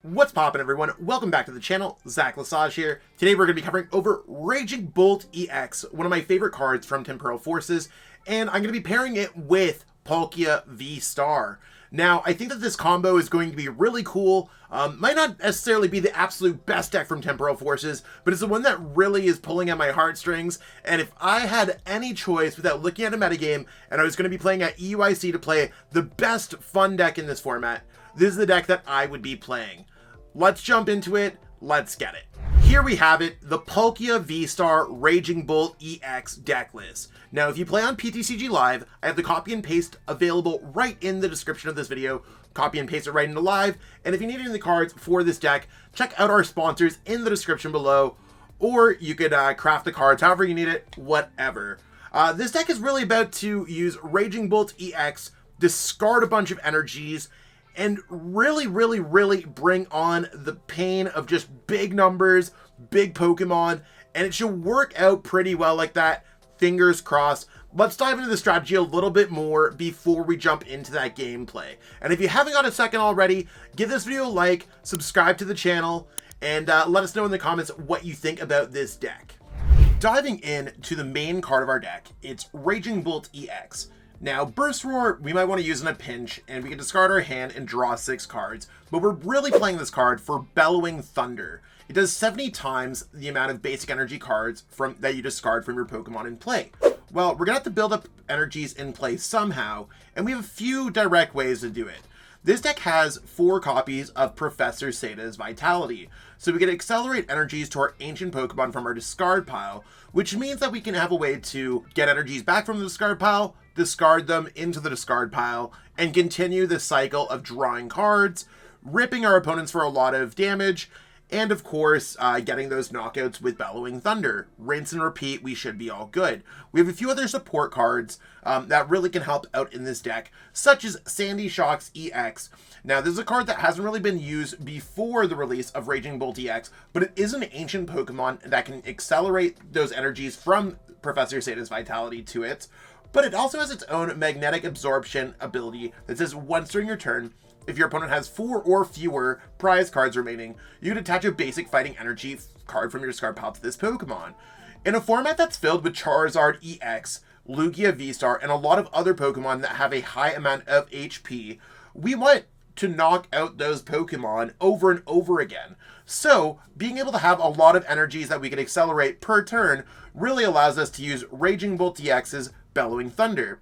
What's poppin', everyone? Welcome back to the channel. Zach Lesage here. Today we're going to be covering over Raging Bolt EX, one of my favorite cards from Temporal Forces, and I'm going to be pairing it with Palkia VSTAR. Now, I think that this combo is going to be really cool. Might not necessarily be the absolute best deck from Temporal Forces, but it's the one that really is pulling at my heartstrings. And if I had any choice without looking at a metagame, and I was going to be playing at EUIC to play the best fun deck in this format, this is the deck that I would be playing. Let's jump into it. Let's get it. Here we have it, the Palkia VSTAR Raging Bolt EX deck list. Now, if you play on PTCG Live, I have the copy and paste available right in the description of this video. Copy and paste it right into Live. And if you need any of the cards for this deck, check out our sponsors in the description below. Or you could craft the cards however you need it, whatever. This deck is really about to use Raging Bolt EX, discard a bunch of energies, and really bring on the pain of just big numbers, big Pokemon, and it should work out pretty well like that. Fingers crossed. Let's dive into the strategy a little bit more before we jump into that gameplay. And if you haven't got a second already, give this video a like, subscribe to the channel, and let us know in the comments what you think about this deck. Diving in to the main card of our deck, it's Raging Bolt EX. Now, Burst Roar, we might want to use in a pinch, and we can discard our hand and draw 6 cards, but we're really playing this card for Bellowing Thunder. It does 70 times the amount of basic energy cards that you discard from your Pokemon in play. Well, we're going to have to build up energies in play somehow, and we have a few direct ways to do it. This deck has 4 copies of Professor Sada's Vitality, so we can accelerate energies to our ancient Pokemon from our discard pile, which means that we can have a way to get energies back from the discard pile, discard them into the discard pile, and continue the cycle of drawing cards, ripping our opponents for a lot of damage, and of course, getting those knockouts with Bellowing Thunder. Rinse and repeat, we should be all good. We have a few other support cards that really can help out in this deck, such as Sandy Shock's EX. Now, this is a card that hasn't really been used before the release of Raging Bolt EX, but it is an ancient Pokemon that can accelerate those energies from Professor Sada's Vitality to it. But it also has its own magnetic absorption ability that says once during your turn, if your opponent has 4 or fewer prize cards remaining, you can attach a basic fighting energy card from your discard pile to this Pokemon. In a format that's filled with Charizard EX, Lugia VSTAR, and a lot of other Pokemon that have a high amount of HP, we want to knock out those Pokemon over and over again. So, being able to have a lot of energies that we can accelerate per turn really allows us to use Raging Bolt EX's Bellowing Thunder.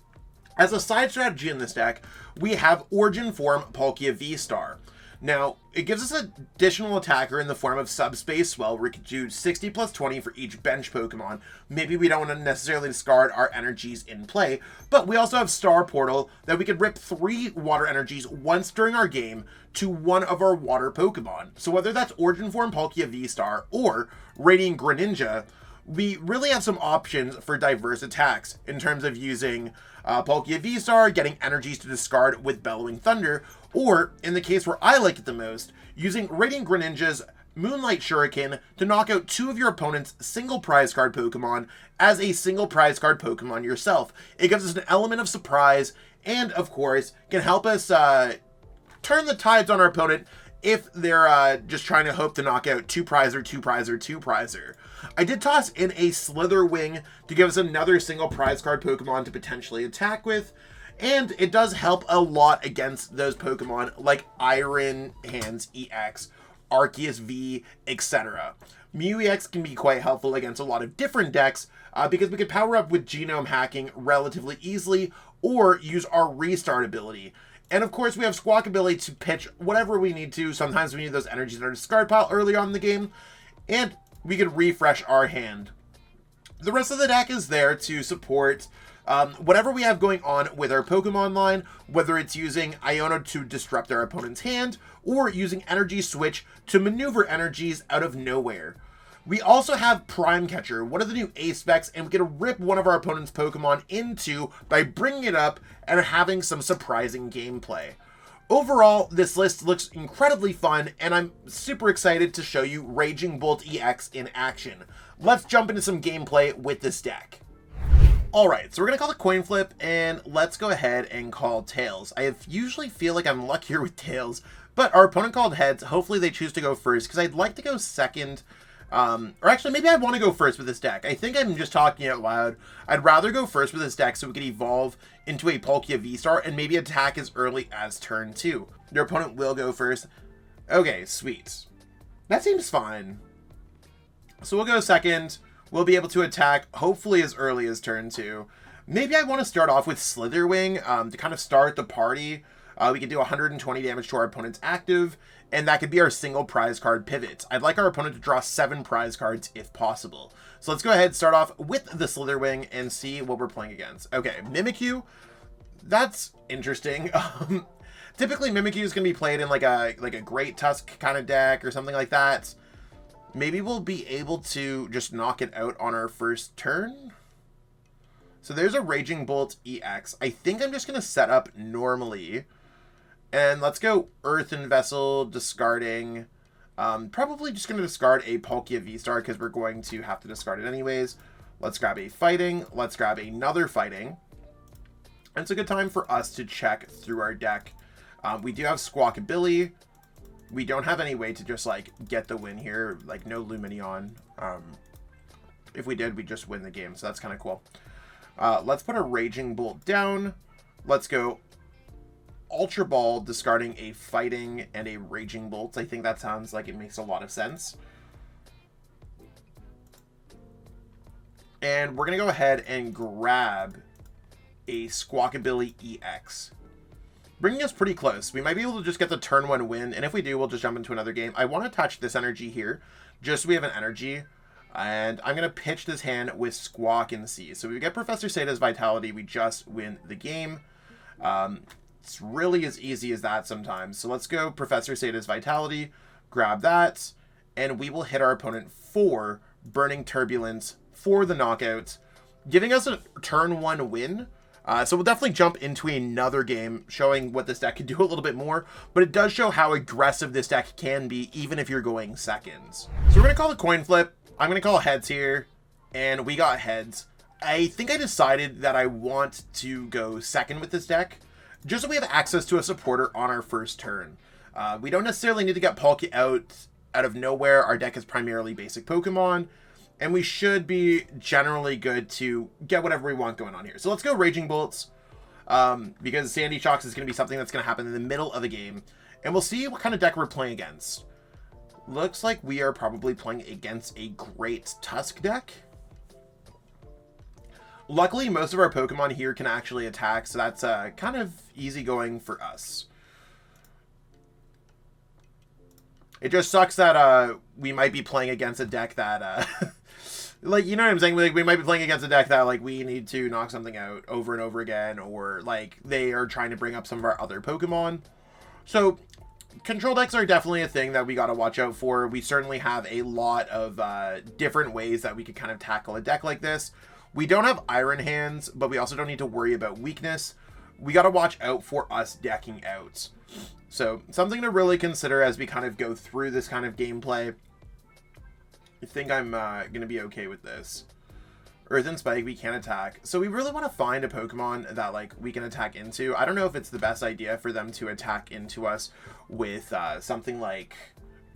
As a side strategy in this deck, we have Origin Form Palkia VSTAR. Now, it gives us an additional attacker in the form of Subspace Swell, where we can do 60 plus 20 for each bench Pokemon. Maybe we don't want to necessarily discard our energies in play, but we also have Star Portal that we could rip 3 water energies once during our game to one of our water Pokemon. So whether that's Origin Form Palkia VSTAR or Radiant Greninja, we really have some options for diverse attacks in terms of using Palkia VSTAR, getting energies to discard with Bellowing Thunder, or, in the case where I like it the most, using Radiant Greninja's Moonlight Shuriken to knock out 2 of your opponent's single prize card Pokemon as a single prize card Pokemon yourself. It gives us an element of surprise, and, of course, can help us turn the tides on our opponent if they're just trying to hope to knock out 2-prizer, 2-prizer, 2-prizer. I did toss in a Slither Wing to give us another single prize card Pokemon to potentially attack with, and it does help a lot against those Pokemon like Iron Hands EX, Arceus V, etc. Mew EX can be quite helpful against a lot of different decks because we can power up with Genome Hacking relatively easily or use our Restart ability. And of course, we have Squawkabilly to pitch whatever we need to. Sometimes we need those energies in our discard pile early on in the game, and we could refresh our hand. The rest of the deck is there to support whatever we have going on with our Pokemon line, whether it's using Iono to disrupt our opponent's hand, or using Energy Switch to maneuver energies out of nowhere. We also have Prime Catcher, one of the new ace specs, and we can rip one of our opponent's Pokemon into by bringing it up and having some surprising gameplay. Overall, this list looks incredibly fun, and I'm super excited to show you Raging Bolt EX in action. Let's jump into some gameplay with this deck. Alright, so we're going to call the coin flip, and let's go ahead and call tails. I usually feel like I'm luckier with tails, but our opponent called heads. Hopefully they choose to go first, because I'd like to go second. Or actually, maybe I want to go first with this deck. I think I'm just talking out loud. I'd rather go first with this deck so we can evolve into a Palkia VSTAR and maybe attack as early as turn 2. Your opponent will go first. Okay, sweet. That seems fine. So we'll go second. We'll be able to attack, hopefully, as early as turn 2. Maybe I want to start off with Slither Wing to kind of start the party. We can do 120 damage to our opponent's active, and that could be our single prize card pivot. I'd like our opponent to draw 7 prize cards if possible. So let's go ahead and start off with the Slither Wing and see what we're playing against. Okay, Mimikyu. That's interesting. Typically, Mimikyu is going to be played in like a Great Tusk kind of deck or something like that. Maybe we'll be able to just knock it out on our first turn. So there's a Raging Bolt EX. I think I'm just going to set up normally. And let's go Earthen Vessel, discarding. Probably just going to discard a Palkia VSTAR because we're going to have to discard it anyways. Let's grab a Fighting. Let's grab another Fighting. And it's a good time for us to check through our deck. We do have Squawkabilly. We don't have any way to just, like, get the win here. Like, no Lumineon. If we did, we'd just win the game. So that's kind of cool. Let's put a Raging Bolt down. Let's go Ultra Ball, discarding a Fighting and a Raging Bolt. I think that sounds like it makes a lot of sense. And we're going to go ahead and grab a Squawkabilly EX. Bringing us pretty close. We might be able to just get the turn 1 win, and if we do, we'll just jump into another game. I want to touch this energy here, just so we have an energy, and I'm going to pitch this hand with Squawk in the sea. So we get Professor Sada's Vitality, we just win the game. It's really as easy as that sometimes. So let's go Professor Sada's Vitality, grab that, and we will hit our opponent for Burning Turbulence for the knockout, giving us a turn 1 win. So we'll definitely jump into another game showing what this deck can do a little bit more, but it does show how aggressive this deck can be even if you're going seconds. So we're going to call the coin flip. I'm going to call heads here, and we got heads. I think I decided that I want to go second with this deck, just so we have access to a supporter on our first turn. We don't necessarily need to get Palkia out of nowhere. Our deck is primarily basic Pokemon, and we should be generally good to get whatever we want going on here. So let's go Raging Bolts, because Sandy Shocks is going to be something that's going to happen in the middle of the game. And we'll see what kind of deck we're playing against. Looks like we are probably playing against a Great Tusk deck. Luckily, most of our Pokemon here can actually attack, so that's kind of easygoing for us. It just sucks that we might be playing against a deck that... like, you know what I'm saying? Like, we might be playing against a deck that, like, we need to knock something out over and over again, or, like, they are trying to bring up some of our other Pokemon. So, control decks are definitely a thing that we got to watch out for. We certainly have a lot of different ways that we could kind of tackle a deck like this. We don't have Iron Hands, but we also don't need to worry about weakness. We got to watch out for us decking out. So, something to really consider as we kind of go through this kind of gameplay. I think I'm going to be okay with this. Earthen Spike, we can attack. So we really want to find a Pokemon that, like, we can attack into. I don't know if it's the best idea for them to attack into us with something like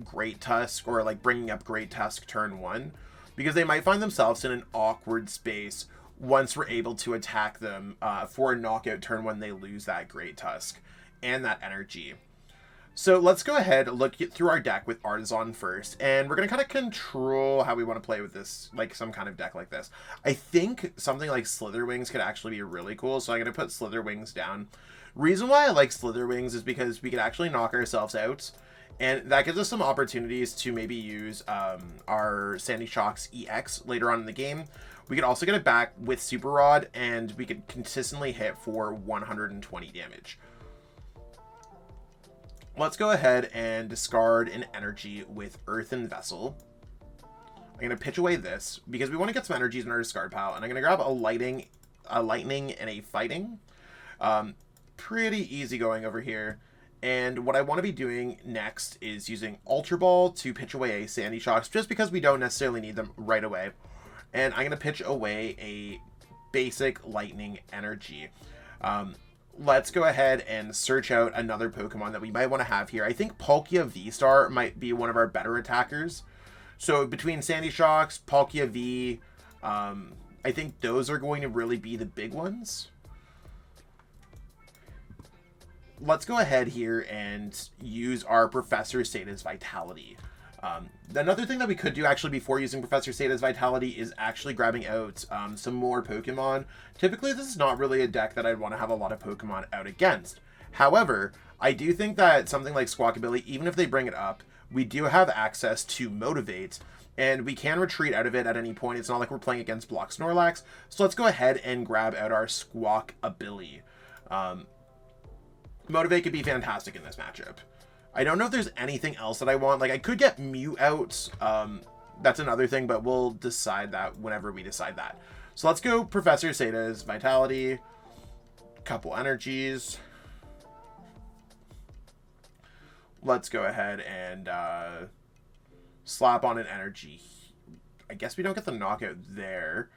Great Tusk, or, like, bringing up Great Tusk turn 1. Because they might find themselves in an awkward space once we're able to attack them for a knockout turn when they lose that Great Tusk and that energy. So let's go ahead and look through our deck with Artisan first, and we're going to kind of control how we want to play with this, like some kind of deck like this. I think something like Slither Wings could actually be really cool, so I'm going to put Slither Wings down. Reason why I like Slither Wings is because we can actually knock ourselves out, and that gives us some opportunities to maybe use our Sandy Shocks EX later on in the game. We could also get it back with Super Rod, and we could consistently hit for 120 damage. Let's go ahead and discard an energy with Earthen Vessel. I'm going to pitch away this because we want to get some energies in our discard pile. And I'm going to grab a lightning, and a fighting. Pretty easy going over here. And what I want to be doing next is using Ultra Ball to pitch away a Sandy Shocks, just because we don't necessarily need them right away. And I'm going to pitch away a Basic Lightning Energy. Let's go ahead and search out another Pokemon that we might want to have here. I think Palkia VSTAR might be one of our better attackers. So between Sandy Shocks, Palkia V, I think those are going to really be the big ones. Let's go ahead here and use our Professor Sada's Vitality. Another thing that we could do actually before using Professor Sada's Vitality is actually grabbing out some more Pokemon. Typically, this is not really a deck that I'd want to have a lot of Pokemon out against. However, I do think that something like Squawkabilly, even if they bring it up, we do have access to Motivate, and we can retreat out of it at any point. It's not like we're playing against Block Snorlax. So let's go ahead and grab out our Squawkabilly. Motivate could be fantastic in this matchup. I don't know if there's anything else that I want. Like, I could get Mew out. That's another thing, but we'll decide that whenever we decide that. So let's go Professor Sada's Vitality. Couple energies. Let's go ahead and slap on an energy. I guess we don't get the knockout there.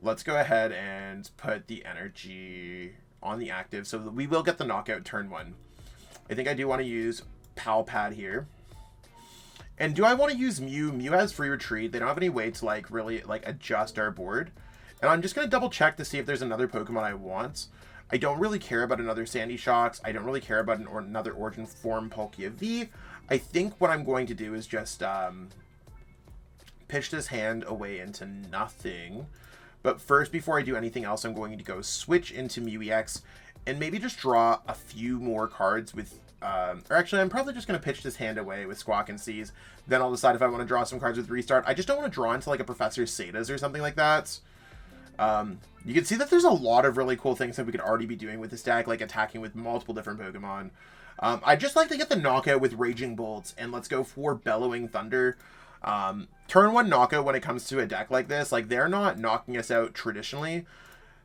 Let's go ahead and put the energy on the active so that we will get the knockout turn 1. I think I do want to use Pal Pad here. And do I want to use Mew? Mew has free retreat. They don't have any way to like really like adjust our board. And I'm just going to double check to see if there's another Pokemon I want. I don't really care about another Sandy Shocks. I don't really care about another Origin Form Palkia V. I think what I'm going to do is just pitch this hand away into nothing. But first, before I do anything else, I'm going to go switch into Mew EX and maybe just draw a few more cards with... or actually, I'm probably just going to pitch this hand away with Squawk and Seize. Then I'll decide if I want to draw some cards with Restart. I just don't want to draw into like a Professor Sada's or something like that. You can see that there's a lot of really cool things that we could already be doing with this deck, like attacking with multiple different Pokemon. I'd just like to get the knockout with Raging Bolts, and let's go for Bellowing Thunder. Turn 1 knockout when it comes to a deck like this, like they're not knocking us out traditionally.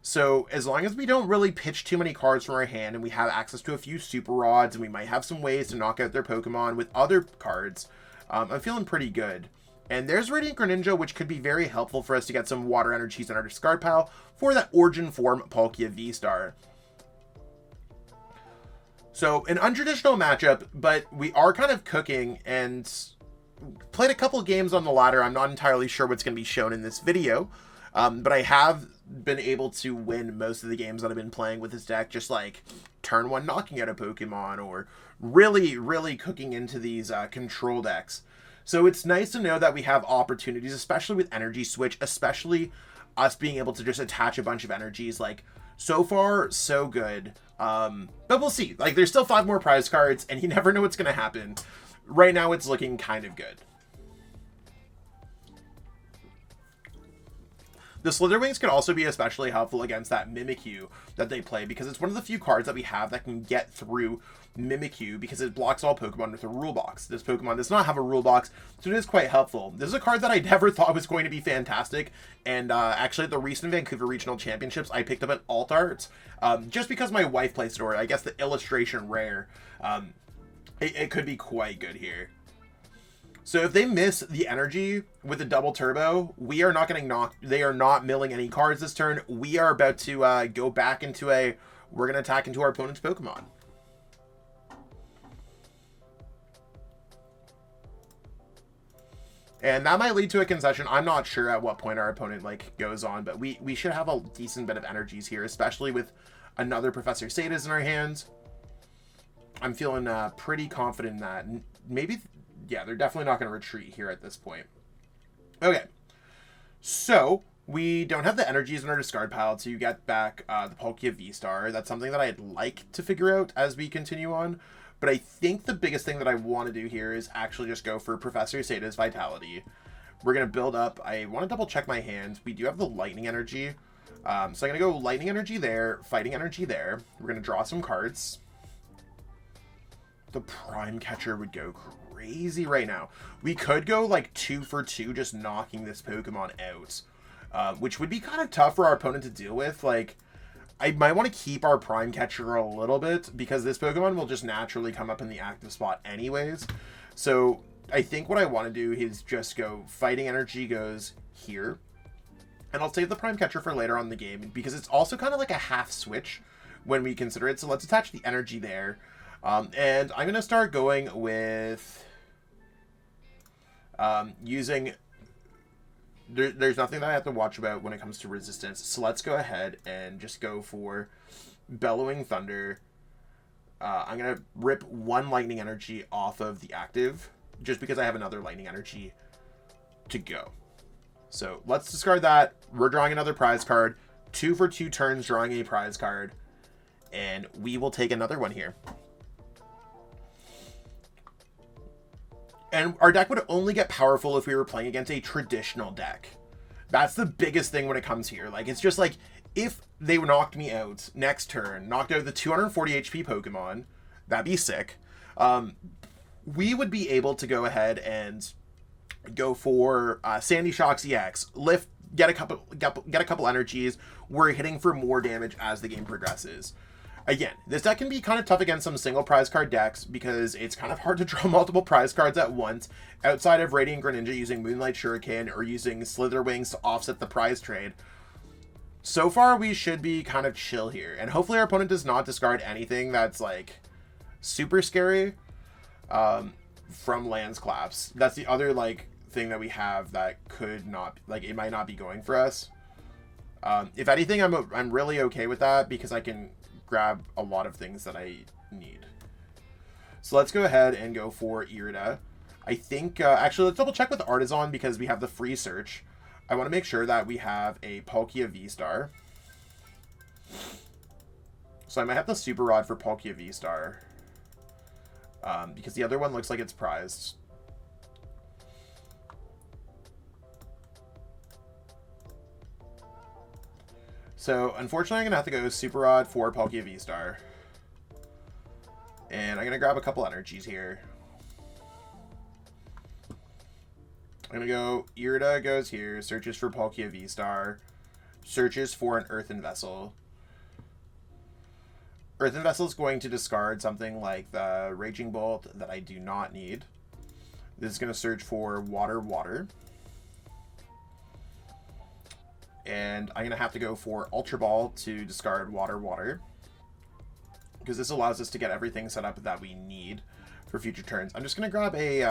So as long as we don't really pitch too many cards from our hand and we have access to a few Super Rods and we might have some ways to knock out their Pokemon with other cards, I'm feeling pretty good. And there's Radiant Greninja, which could be very helpful for us to get some water energies in our discard pile for that Origin Form Palkia VSTAR. So an untraditional matchup, but we are kind of cooking and played a couple games on the ladder. I'm not entirely sure what's going to be shown in this video, but I have been able to win most of the games that I've been playing with this deck, just like turn 1 knocking out a Pokemon or really cooking into these control decks. So it's nice to know that we have opportunities, especially with Energy Switch, especially us being able to just attach a bunch of energies. Like, so far, so good. But we'll see. Like, there's still 5 more prize cards, and you never know what's going to happen. Right now, it's looking kind of good. The Slither Wings can also be especially helpful against that Mimikyu that they play, because it's one of the few cards that we have that can get through Mimikyu, because it blocks all Pokemon with a rule box. This Pokemon does not have a rule box, so it is quite helpful. This is a card that I never thought was going to be fantastic, and actually at the recent Vancouver Regional Championships, I picked up an alt art, just because my wife plays it, or I guess the illustration rare. It could be quite good here. So if they miss the energy with the double turbo, we are not getting knocked. They are not milling any cards this turn. We are about to go back into a... We're going to attack into our opponent's Pokemon. And that might lead to a concession. I'm not sure at what point our opponent like goes on, but we should have a decent bit of energies here, especially with another Professor Sada's in our hands. I'm feeling pretty confident in that. Maybe... Yeah, they're definitely not going to retreat here at this point. Okay, so we don't have the energies in our discard pile to get back the Palkia VSTAR. That's something that I'd like to figure out as we continue on. But I think the biggest thing that I want to do here is actually just go for Professor Sada's Vitality. We're going to build up. I want to double check my hand. We do have the Lightning Energy. So I'm going to go Lightning Energy there, Fighting Energy there. We're going to draw some cards. The Prime Catcher would go crazy right now. We could go like 2 for 2 just knocking this Pokemon out, which would be kind of tough for our opponent to deal with. Like, I might want to keep our Prime Catcher a little bit because this Pokemon will just naturally come up in the active spot anyways. So I think what I want to do is just go Fighting Energy goes here. And I'll save the Prime Catcher for later on in the game because it's also kind of like a half switch when we consider it. So let's attach the energy there. And I'm going to start going with using... There's nothing that I have to watch about when it comes to resistance. So let's go ahead and just go for Bellowing Thunder. I'm going to rip one Lightning Energy off of the active just because I have another Lightning Energy to go. So let's discard that. We're drawing another prize card. 2 for 2 turns drawing a prize card. And we will take another one here. And our deck would only get powerful if we were playing against a traditional deck. That's the biggest thing when it comes here. Like, it's just like, if they knocked me out next turn, knocked out the 240 HP Pokemon, that'd be sick. We would be able to go ahead and go for Sandy Shocks EX, lift, get a couple energies. We're hitting for more damage as the game progresses. Again, this deck can be kind of tough against some single prize card decks because it's kind of hard to draw multiple prize cards at once outside of Radiant Greninja using Moonlight Shuriken or using Slither Wings to offset the prize trade. So far, we should be kind of chill here. And hopefully our opponent does not discard anything that's like super scary from Lands Collapse. That's the other like thing that we have that could not, like, it might not be going for us. If anything, I'm really okay with that because I can grab a lot of things that I need. So let's go ahead and go for Irida. I think, actually, let's double check with Artisan because we have the free search. I want to make sure that we have a Palkia VSTAR. So I might have the Super Rod for Palkia VSTAR. Because the other one looks like it's prized. So, unfortunately, I'm going to have to go Super Rod for Palkia VSTAR. And I'm going to grab a couple energies here. I'm going to go, Irida goes here, searches for Palkia VSTAR, searches for an Earthen Vessel. Earthen Vessel is going to discard something like the Raging Bolt that I do not need. This is going to search for Water. And I'm going to have to go for Ultra Ball to discard Water. Because this allows us to get everything set up that we need for future turns. I'm just going to grab a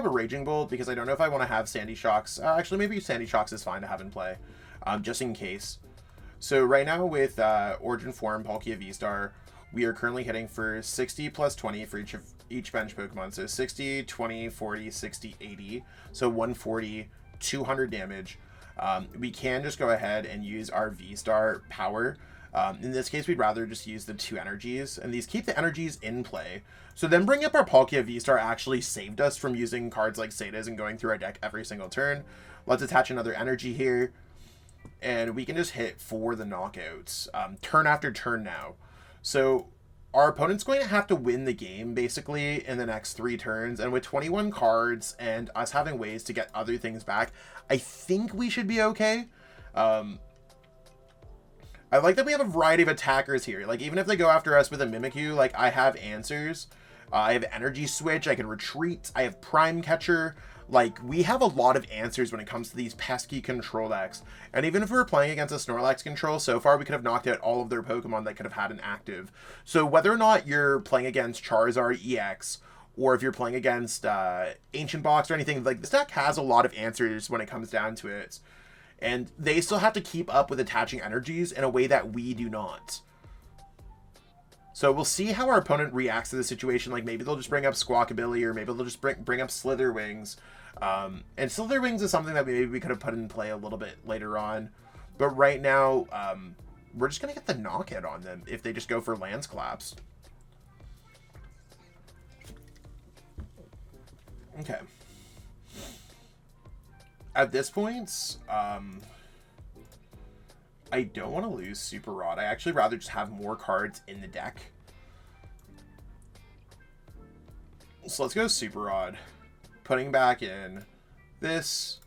Raging Bolt because I don't know if I want to have Sandy Shocks. Actually, maybe Sandy Shocks is fine to have in play, just in case. So right now with Origin Form Palkia VSTAR, we are currently hitting for 60 plus 20 for each bench Pokemon. So 60, 20, 40, 60, 80. So 140, 200 damage. We can just go ahead and use our VSTAR power. In this case, we'd rather just use the 2 energies. And these keep the energies in play. So then bringing up our Palkia VSTAR actually saved us from using cards like Sada's and going through our deck every single turn. Let's attach another energy here. And we can just hit for the knockouts. Turn after turn now. So our opponent's going to have to win the game, basically, in the next 3 turns. And with 21 cards and us having ways to get other things back, I think we should be okay. I like that we have a variety of attackers here. Like, even if they go after us with a Mimikyu, like, I have answers. I have Energy Switch. I can retreat. I have Prime Catcher. Like, we have a lot of answers when it comes to these pesky control decks. And even if we were playing against a Snorlax control, so far we could have knocked out all of their Pokemon that could have had an active. So whether or not you're playing against Charizard EX, or if you're playing against Ancient Box or anything, like, this deck has a lot of answers when it comes down to it. And they still have to keep up with attaching energies in a way that we do not. So we'll see how our opponent reacts to the situation. Like, maybe they'll just bring up Squawkabilly, or maybe they'll just bring up Slither Wings. And Slither Wings is something that maybe we could have put in play a little bit later on. But right now, we're just going to get the knockout on them if they just go for Lands Collapse. Okay. At this point, I don't want to lose Super Rod. I actually rather just have more cards in the deck. So let's go Super Rod. Putting back in this,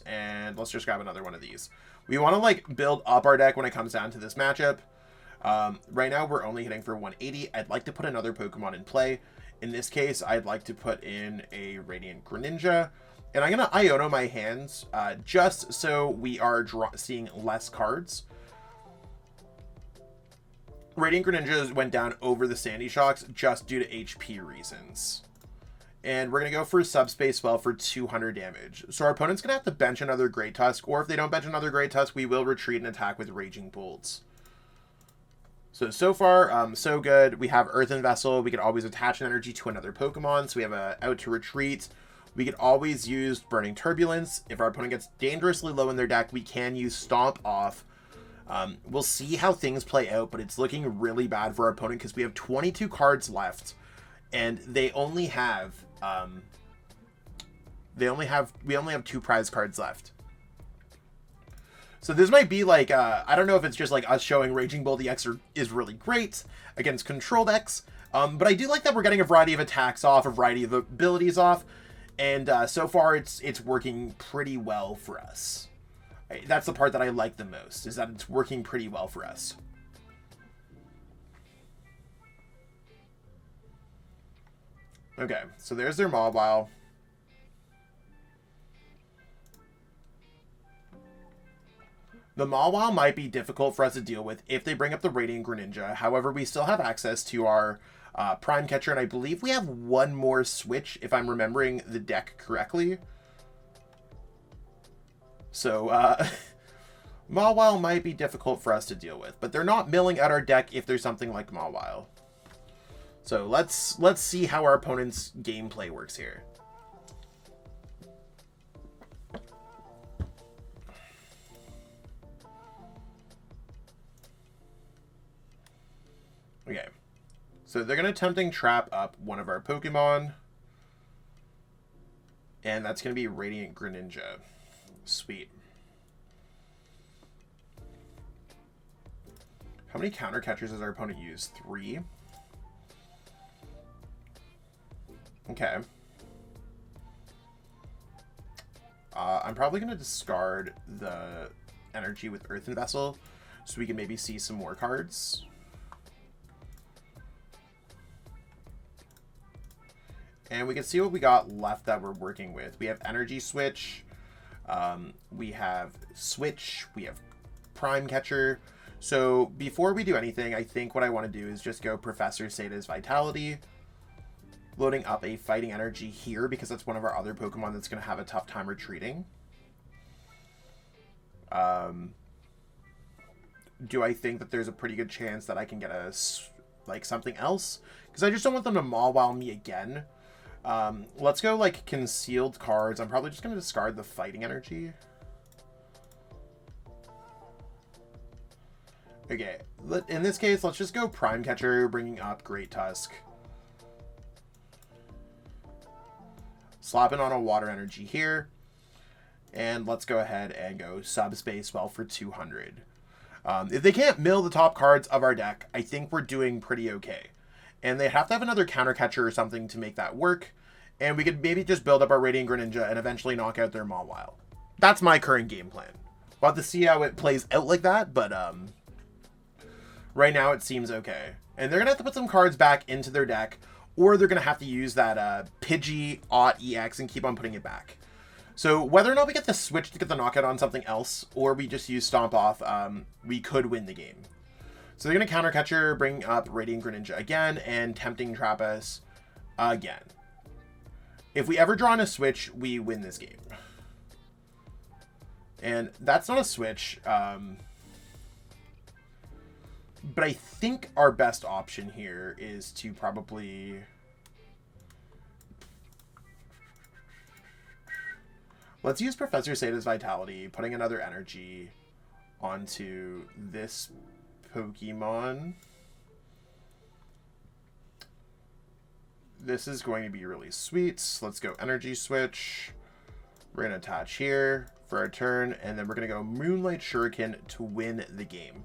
and let's just grab another one of these. We want to, like, build up our deck when it comes down to this matchup. Right now, we're only hitting for 180. I'd like to put another Pokemon in play. In this case, I'd like to put in a Radiant Greninja. And I'm going to Iono my hands just so we are seeing less cards. Radiant Greninja went down over the Sandy Shocks just due to HP reasons. And we're going to go for Subspace Spell for 200 damage. So our opponent's going to have to bench another Great Tusk, or if they don't bench another Great Tusk, we will retreat and attack with Raging Bolts. So far, so good. We have Earthen Vessel. We can always attach an energy to another Pokemon, so we have a out to retreat. We can always use Burning Turbulence. If our opponent gets dangerously low in their deck, we can use Stomp Off. We'll see how things play out, but it's looking really bad for our opponent because we have 22 cards left, and they only have we only have 2 prize cards left. So this might be like I don't know if it's just like us showing Raging Bolt EX is really great against control decks, but I do like that we're getting a variety of attacks off, a variety of abilities off, and so far it's working pretty well for us. That's the part that I like the most, is that it's working pretty well for us. Okay, so there's their Mawile. The Mawile might be difficult for us to deal with if they bring up the Radiant Greninja. However, we still have access to our Prime Catcher, and I believe we have one more switch, if I'm remembering the deck correctly. So, Mawile might be difficult for us to deal with, but they're not milling out our deck if there's something like Mawile. So let's see how our opponent's gameplay works here. Okay, so they're going to Tempting Trap up one of our Pokemon, and that's going to be Radiant Greninja. Sweet. How many counter catchers does our opponent use? 3? Okay. I'm probably going to discard the energy with Earthen Vessel so we can maybe see some more cards. And we can see what we got left that we're working with. We have Energy Switch. We have Switch. We have Prime Catcher. So before we do anything, I think what I want to do is just go Professor Sada's Vitality. Loading up a Fighting Energy here because that's one of our other Pokemon that's going to have a tough time retreating. Do I think that there's a pretty good chance that I can get something else? Because I just don't want them to Mawile me again. Let's go like concealed cards. I'm probably just going to discard the Fighting Energy. Okay, in this case, let's just go Prime Catcher, bringing up Great Tusk. Slapping on a Water Energy here. And let's go ahead and go Subspace Spell for 200. If they can't mill the top cards of our deck, I think we're doing pretty okay. And they have to have another counter catcher or something to make that work. And we could maybe just build up our Radiant Greninja and eventually knock out their Mawile. That's my current game plan. We'll have to see how it plays out like that, but right now it seems okay. And they're going to have to put some cards back into their deck, or they're going to have to use that Pidgey EX and keep on putting it back. So whether or not we get the switch to get the knockout on something else, or we just use Stomp Off, we could win the game. So they're going to Counter Catcher, bring up Radiant Greninja again, and Tempting Trap us again. If we ever draw on a switch, we win this game. And that's not a switch. But I think our best option here is to probably... Let's use Professor Sada's Vitality, putting another energy onto this Pokemon. This is going to be really sweet. Let's go Energy Switch. We're going to attach here for our turn, and then we're going to go Moonlight Shuriken to win the game.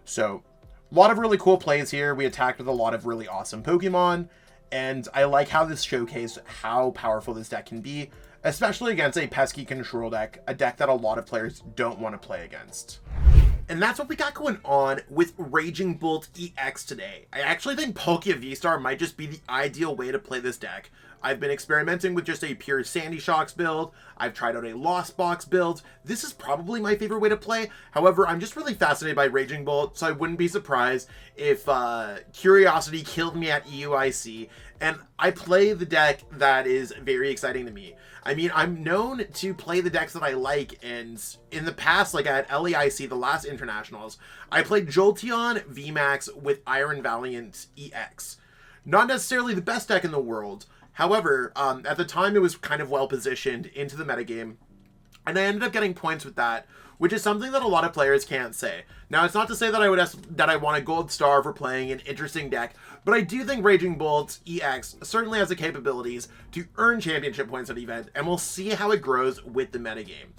So, a lot of really cool plays here. We attacked with a lot of really awesome Pokemon, and I like how this showcased how powerful this deck can be, especially against a pesky control deck, a deck that a lot of players don't want to play against. And that's what we got going on with Raging Bolt EX today. I actually think Palkia VSTAR might just be the ideal way to play this deck. I've been experimenting with just a pure Sandy Shocks build. I've tried out a Lost Box build. This is probably my favorite way to play. However, I'm just really fascinated by Raging Bolt, so I wouldn't be surprised if Curiosity killed me at EUIC. And I play the deck that is very exciting to me. I mean, I'm known to play the decks that I like, and in the past, like at LEIC, the last Internationals, I played Jolteon VMAX with Iron Valiant EX. Not necessarily the best deck in the world. However, at the time it was kind of well positioned into the metagame, and I ended up getting points with that, which is something that a lot of players can't say. Now, it's not to say that I want a gold star for playing an interesting deck, but I do think Raging Bolt EX certainly has the capabilities to earn championship points at the event, and we'll see how it grows with the metagame.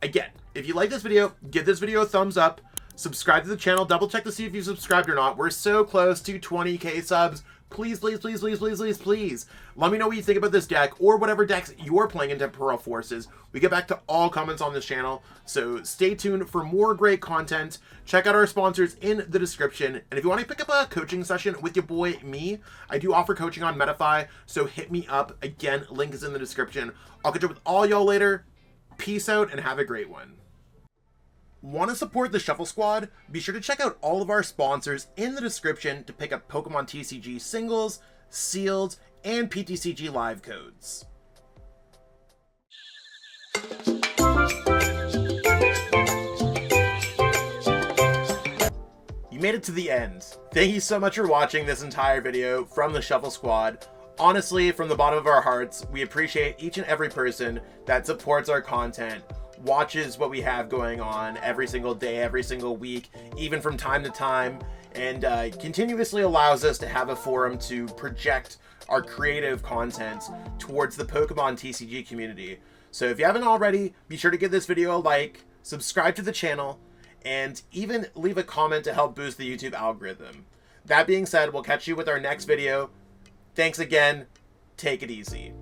Again, if you like this video, give this video a thumbs up, subscribe to the channel, double check to see if you've subscribed or not. We're so close to 20k subs. Please, please, please, please, please, please, please. Let me know what you think about this deck or whatever decks you're playing in Temporal Forces. We get back to all comments on this channel, so stay tuned for more great content. Check out our sponsors in the description. And if you want to pick up a coaching session with your boy, me, I do offer coaching on Metafy, so hit me up. Again, link is in the description. I'll catch up with all y'all later. Peace out and have a great one. Want to support the Shuffle Squad? Be sure to check out all of our sponsors in the description to pick up Pokemon TCG singles, sealed, and PTCG live codes. You made it to the end. Thank you so much for watching this entire video from the Shuffle Squad. Honestly, from the bottom of our hearts, we appreciate each and every person that supports our content, watches what we have going on every single day, every single week, even from time to time, and continuously allows us to have a forum to project our creative content towards the Pokemon TCG community. So if you haven't already, be sure to give this video a like, subscribe to the channel, and even leave a comment to help boost the YouTube algorithm. That being said, we'll catch you with our next video. Thanks again. Take it easy.